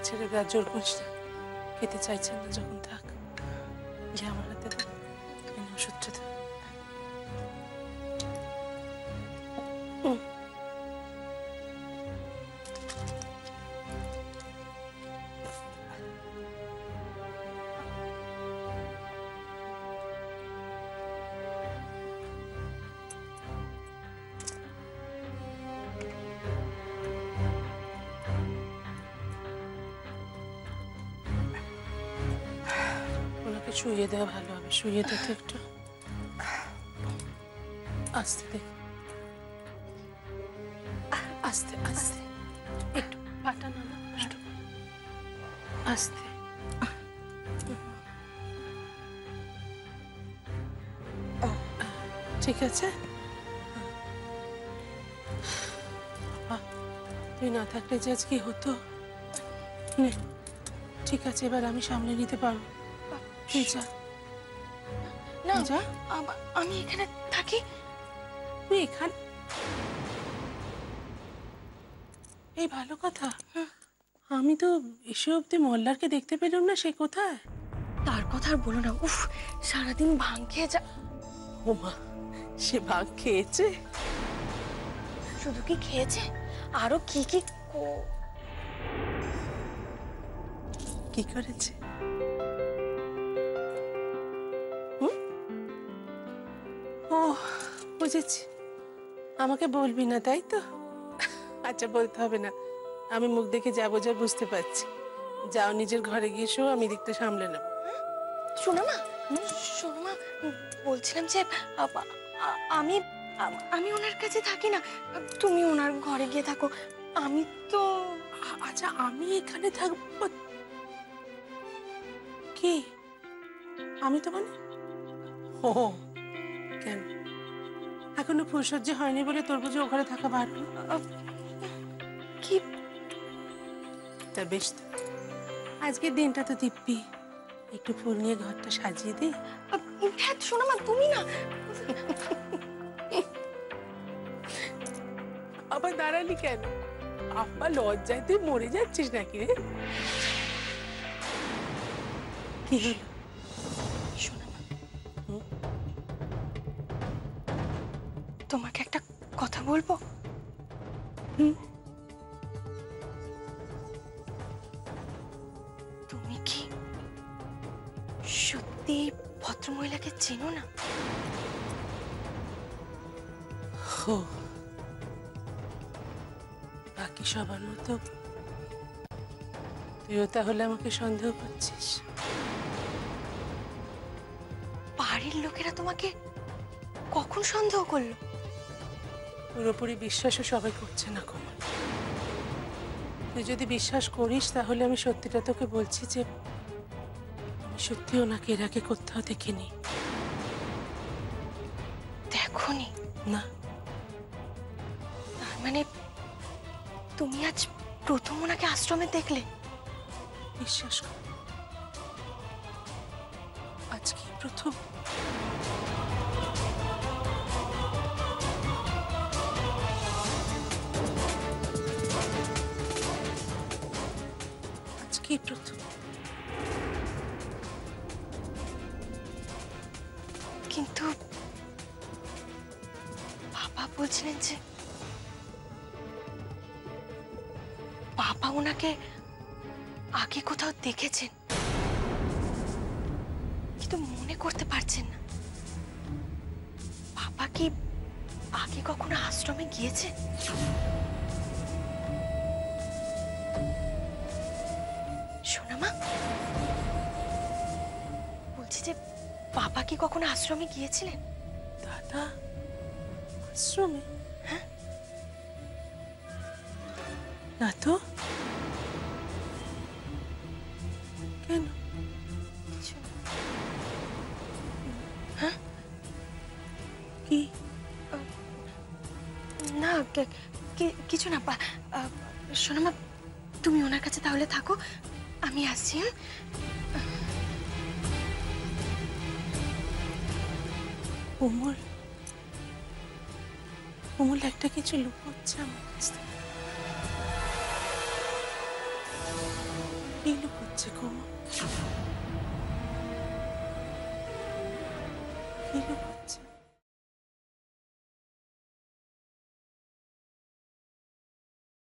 ছেড়ে দেওয়ার জোর করিস না। খেতে চাইছেন না যখন থাক, যে আমার হাতে দে, ওষুধটা দে। ওনাকে শুইয়ে দেওয়া ভালো হবে, শুইয়ে দে তো একটু। আস্তে দেখ, আস্তে আস্তে, একটু পাটা নামা, কষ্ট আস্তে। ঠিক আছে, তুই না থাকলে যে আজ কি হতো। ঠিক আছে, এবার আমি সামলে নিতে পারবো। তুই যা না, যা। আমি এখানে থাকি। তুই এখানে? এই ভালো কথা। আমি তো এসে অব্দি মল্লারকে দেখতে পেলাম না, সে কোথায়? তার কথা আর বলো না, উফ সারাদিন ভাং খেয়ে যা। ও মা, সে ভাগ খেয়েছে? শুধু কি খেয়েছে, আরো কি কি কি করেছে? ও বুঝেছি, আমাকে বলবি না তাই তো? আচ্ছা, বলতে হবে না, আমি মুখ দেখে যাবো, যা বুঝতে পারছি। যাও নিজের ঘরে গিয়ে শো, আমি দিকটা সামলে নেব। শোনো মা, শোনো মা, বলছিলাম যে আমি আমি ওনার কাছে থাকি না, তুমি ওনার ঘরে গিয়ে থাকো। আমি তো আচ্ছা, আমি এখানে থাকবো? কি আমি তো মানে? ও কেন, এখনো ফুলসজ্জা হয়নি বলে তোর বুঝে ও ঘরে থাকা বারণ? কি? তা বেশ তো, আজকের দিনটা তো দিব্যি, একটু ফুল নিয়ে ঘরটা সাজিয়ে দে। হ্যাঁ শোনো মা, তুমি না আবার দাঁড়ালি কেন? আব্বা লজ্জায় তুই মরে যাচ্ছিস নাকি রে? কি হলো? শোনো মা, তোমাকে একটা কথা বলবো। তুমি কি সত্যি ভদ্রমহিলাকে চেনো না? ও, বাকি সবার মতো তুইও তাহলে আমাকে সন্দেহ করছিস? বাড়ির লোকেরা তোমাকে কখন সন্দেহ করলো? পুরোপুরি বিশ্বাসও সবাই করছে না কোমল। তুই যদি বিশ্বাস করিস তাহলে আমি সত্যিটা তোকে বলছি যে আমি সত্যি ওনাকে এর আগে কোথাও দেখিনি। দেখোনি? না। তার মানে তুমি আজ প্রথম ওনাকে আশ্রমে দেখলে? বিশ্বাস কর, আজকে প্রথম। আজকেই প্রথম। কিন্তু বাবা বলছিলেন যে বাবা ওনাকে আগে কোথাও দেখেছেন, কিন্তু মনে করতে পারছেন না। বাবা কি আগে কখনো আশ্রমে গিয়েছে? শোনা মা, বলছি যে বাবা কি কখনো আশ্রমে গিয়েছিলেন? দাদা আশ্রমে? হ্যাঁ। না তো, কেন? হ্যাঁ, কি? না কিছু না। শোনো মা, তুমি ওনার কাছে তাহলে থাকো, আমি আসছি। কোমল, কোমল একটা কিছু লুকোচ্ছে আমার কাছ থেকে। কি লুকোচ্ছে কোমল? কি লুকোচ্ছে?